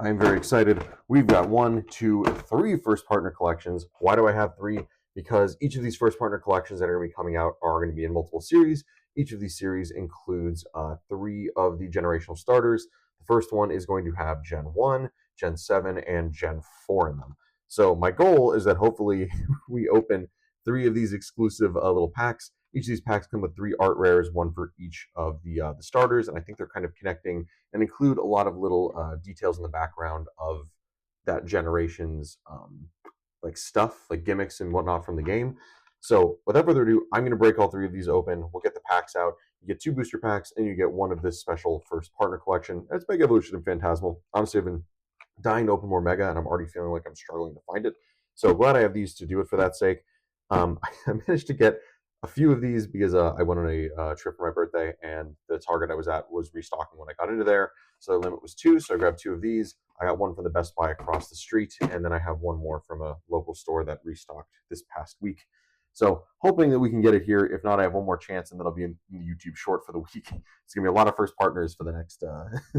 I'm very excited. We've got 1, 2, 3 first partner collections. Why do I have three? Because each of these first partner collections that are going to be coming out are going to be in multiple series. Each of these series includes three of the generational starters. The first one is going to have Gen 1, Gen 7, and Gen 4 in them. So my goal is that hopefully we open three of these exclusive little packs. Each of these packs come with three art rares, one for each of the starters, and I think they're kind of connecting and include a lot of little details in the background of that generation's like stuff, like gimmicks and whatnot from the game. So without further ado, I'm going to break all three of these open. We'll get the packs out. You get two booster packs, and you get one of this special first partner collection. It's Mega Evolution and Phantasmal. Honestly, I've been dying to open more Mega, and I'm already feeling like I'm struggling to find it. So glad I have these to do it for that sake. I managed to get a few of these because I went on a trip for my birthday, and the Target I was at was restocking when I got into there. So the limit was two, so I grabbed two of these. I got one from the Best Buy across the street, and then I have one more from a local store that restocked this past week. So hoping that we can get it here. If not, I have one more chance, and that'll be in the YouTube short for the week. It's gonna be a lot of first partners for the next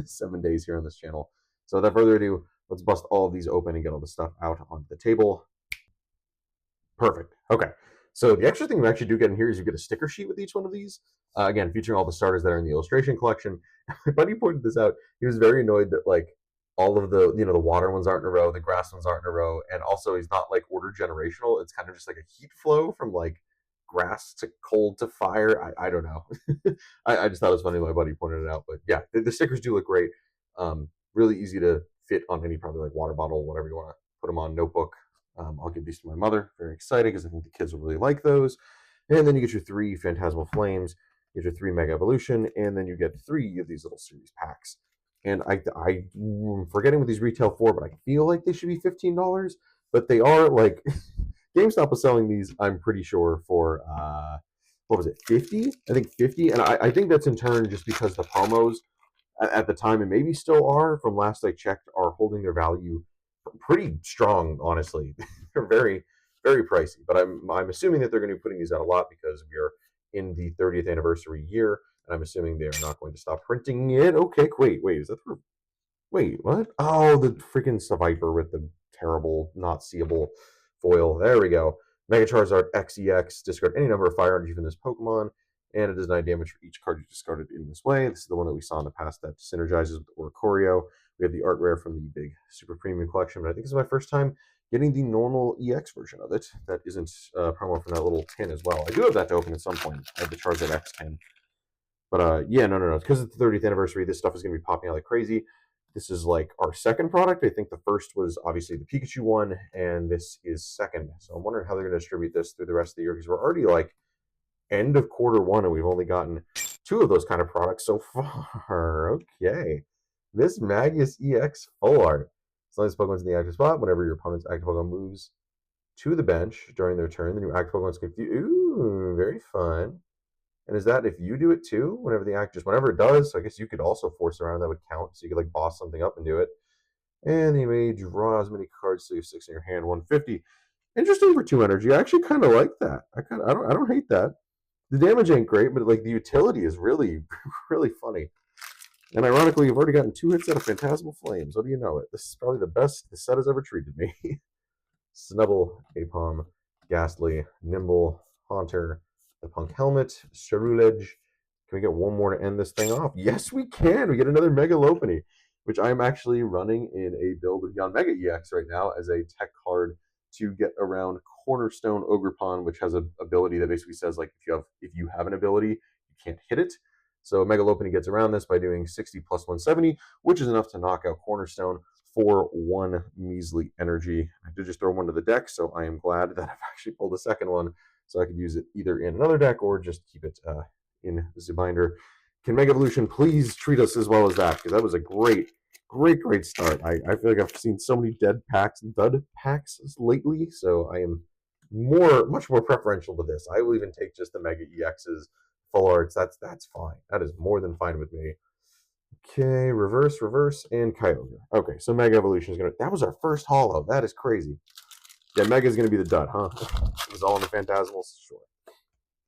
7 days here on this channel. So without further ado, let's bust all of these open and get all the stuff out onto the table. Perfect. Okay. So the extra thing you actually do get in here is you get a sticker sheet with each one of these. Again, featuring all the starters that are in the illustration collection. My buddy pointed this out. He was very annoyed that like all of the water ones aren't in a row, the grass ones aren't in a row, and also he's not like order generational. It's kind of just like a heat flow from like grass to cold to fire. I don't know. I just thought it was funny. My buddy pointed it out, but yeah, the stickers do look great. Really easy to fit on any probably like water bottle, whatever you want to put them on, notebook. I'll give these to my mother. Very excited because I think the kids will really like those. And then you get your three Phantasmal Flames, you get your three Mega Evolution, and then you get three of these little series packs. And I'm forgetting what these retail for, but I feel like they should be $15. But they are like GameStop was selling these, I'm pretty sure, for what was it, 50? I think 50. And I think that's in turn just because the promos at the time, and maybe still are, from last I checked, are holding their value pretty strong, honestly. They're very, very pricey. But I'm assuming that they're going to be putting these out a lot because we are in the 30th anniversary year, and I'm assuming they are not going to stop printing it. Okay, wait, is that for wait, what? Oh, the freaking Viper with the terrible, not seeable foil. There we go. Mega Charizard XEX. Discard any number of fire energy from this Pokemon, and it does 9 damage for each card you discarded in this way. This is the one that we saw in the past that synergizes with Oricorio. We have the art rare from the big Super Premium collection, but I think this is my first time getting the normal EX version of it. That isn't promo from that little tin as well. I do have that to open at some point. I have the Charizard X tin. But yeah, no. Because it's the 30th anniversary, this stuff is going to be popping out like crazy. This is like our second product. I think the first was obviously the Pikachu one, and this is second. So I'm wondering how they're going to distribute this through the rest of the year because we're already like end of quarter 1, and we've only gotten two of those kind of products so far. Okay. This Magius EX full art. As long as Pokemon's in the active spot, whenever your opponent's active Pokemon moves to the bench during their turn, the new active Pokemon is confused. Ooh, very fun. And is that if you do it too? Whenever it does, so I guess you could also force around, that would count. So you could like boss something up and do it. And you may draw as many cards, so you have 6 in your hand, 150. Interesting for 2 energy. I actually kind of like that. I don't hate that. The damage ain't great, but like the utility is really really funny. And ironically, you've already gotten 2 hits out of Phantasmal Flames. What do you know it? This is probably the best the set has ever treated me. Snubble, Apom, Ghastly, Nimble, Haunter, the Punk Helmet, Cerulege. Can we get one more to end this thing off? Yes, we can. We get another Mega Lopunny, which I'm actually running in a build of Yon Mega EX right now as a tech card to get around Cornerstone Ogerpon, which has an ability that basically says like if you have an ability, you can't hit it. So Mega Lopunny gets around this by doing 60 plus 170, which is enough to knock out Cornerstone for 1 measly energy. I did just throw one to the deck, so I am glad that I've actually pulled a second one, so I could use it either in another deck or just keep it in the binder. Can Mega Evolution please treat us as well as that? Because that was a great start. I feel like I've seen so many dud packs lately, so I am much more preferential to this. I will even take just the Mega EXs full arts. That's fine. That is more than fine with me. Okay, reverse, and Kyogre. Okay, so Mega Evolution is gonna. That was our first holo. That is crazy. Yeah, Mega is gonna be the dud, huh? It was all in the Phantasmals. Sure.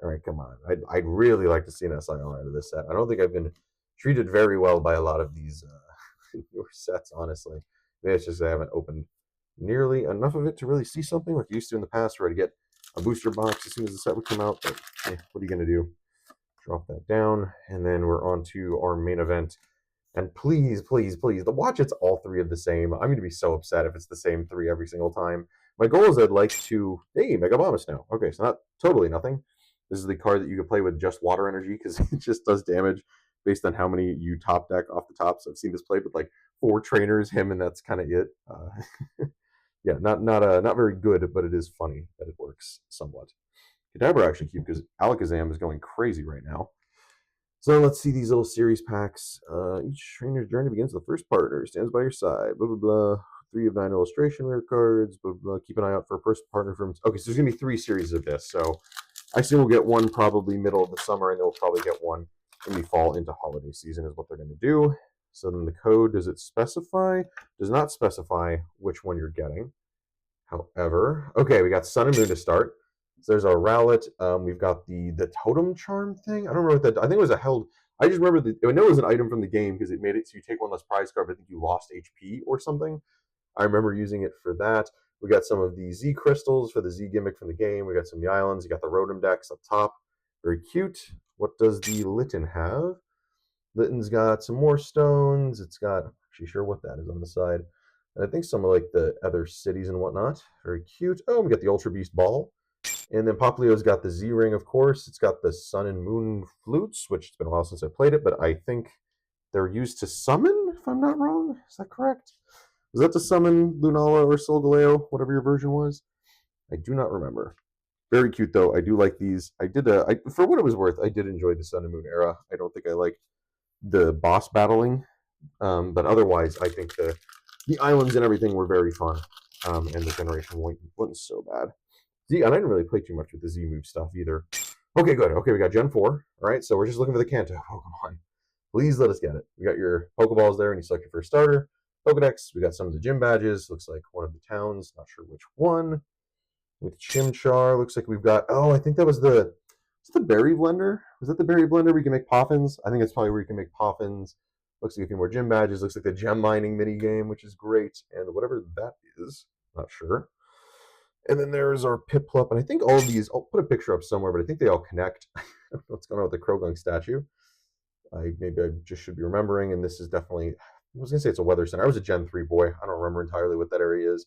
All right, come on. I'd really like to see an SIR out of this set. I don't think I've been treated very well by a lot of these newer sets, honestly. Maybe it's just I haven't opened nearly enough of it to really see something like I used to in the past, where I'd get a booster box as soon as the set would come out. But what are you going to do? Drop that down, and then we're on to our main event. And please, please, please, the watch it's all three of the same. I'm going to be so upset if it's the same three every single time. My goal is I'd like to, hey, Mega Bombus now. Okay, so not totally nothing. This is the card that you can play with just water energy because it just does damage based on how many you top deck off the top. So I've seen this played with like 4 trainers, him, and that's kind of it. Yeah, not very good, but it is funny that it works somewhat. Kadabra actually cute because Alakazam is going crazy right now. So let's see these little series packs. Each trainer's journey begins with the first partner stands by your side. Blah blah blah. 3 of 9 illustration rare cards. Blah blah blah. Keep an eye out for a first partner from. Okay, so there's gonna be 3 series of this. So I assume we'll get one probably middle of the summer, and they'll probably get one in the fall into holiday season is what they're gonna do. So then the code, does it specify? Does not specify which one you're getting. However, okay, we got Sun and Moon to start. So there's our Rowlet. We've got the Totem Charm thing. I don't remember what that. I think it was a held. I just remember I know it was an item from the game because it made it so you take one less prize card, but I think you lost HP or something. I remember using it for that. We got some of the Z crystals for the Z gimmick from the game. We got some of the islands. You got the Rotom Dex up top. Very cute. What does the Litten have? Litten's got some more stones. It's got, I'm actually sure what that is on the side. And I think some of like the other cities and whatnot. Very cute. Oh, we got the Ultra Beast Ball. And then Poplio's got the Z Ring, of course. It's got the Sun and Moon flutes, which it's been a while since I played it, but I think they're used to summon, if I'm not wrong. Is that correct? Was that to summon Lunala or Solgaleo, whatever your version was? I do not remember. Very cute though. I do like these. For what it was worth, I did enjoy the Sun and Moon era. I don't think I liked the boss battling, but otherwise, I think the islands and everything were very fun, and the generation wasn't so bad. Z, and I didn't really play too much with the Z move stuff either. Okay, good. Okay, we got Gen 4. All right, so we're just looking for the Kanto Pokemon. Please let us get it. We got your Pokeballs there, and you select your first starter. Pokedex, we got some of the gym badges. Looks like one of the towns, not sure which one. With Chimchar, looks like we've got, I think that was the Berry Blender? Was that the Berry Blender where you can make Poffins? I think it's probably where you can make Poffins. Looks like a few more gym badges. Looks like the gem mining mini game, which is great. And whatever that is, not sure. And then there's our Piplup. And I think all of these, I'll put a picture up somewhere, but I think they all connect. I don't know what's going on with the Krogunk statue. Maybe I just should be remembering. And this is definitely, I was going to say it's a weather center. I was a Gen 3 boy. I don't remember entirely what that area is.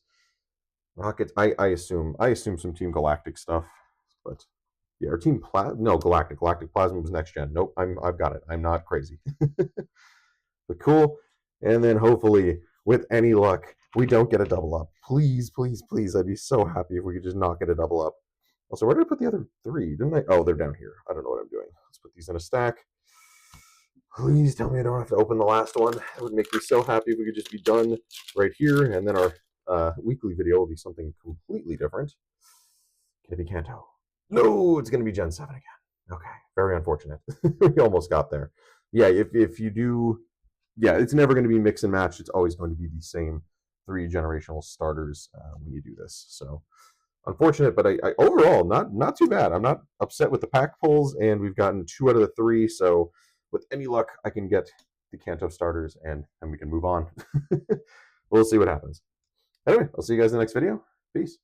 Rockets, I assume some Team Galactic stuff. But yeah, or Team Galactic. Galactic Plasma was next gen. Nope, I've got it. I'm not crazy. But cool. And then hopefully, with any luck, we don't get a double up. Please, please, please. I'd be so happy if we could just not get a double up. Also, where did I put the other 3? Didn't I? Oh, they're down here. I don't know what I'm doing. Let's put these in a stack. Please tell me I don't have to open the last one. It would make me so happy if we could just be done right here. And then our weekly video will be something completely different. Can it be Kanto? No, it's going to be Gen 7 again. Okay, very unfortunate. We almost got there. Yeah, if you do, yeah, it's never going to be mix and match. It's always going to be the same 3 generational starters when you do this. So unfortunate, but I overall not too bad. I'm not upset with the pack pulls, and we've gotten 2 out of the 3. So with any luck, I can get the Kanto starters, and we can move on. We'll see what happens. Anyway, I'll see you guys in the next video. Peace.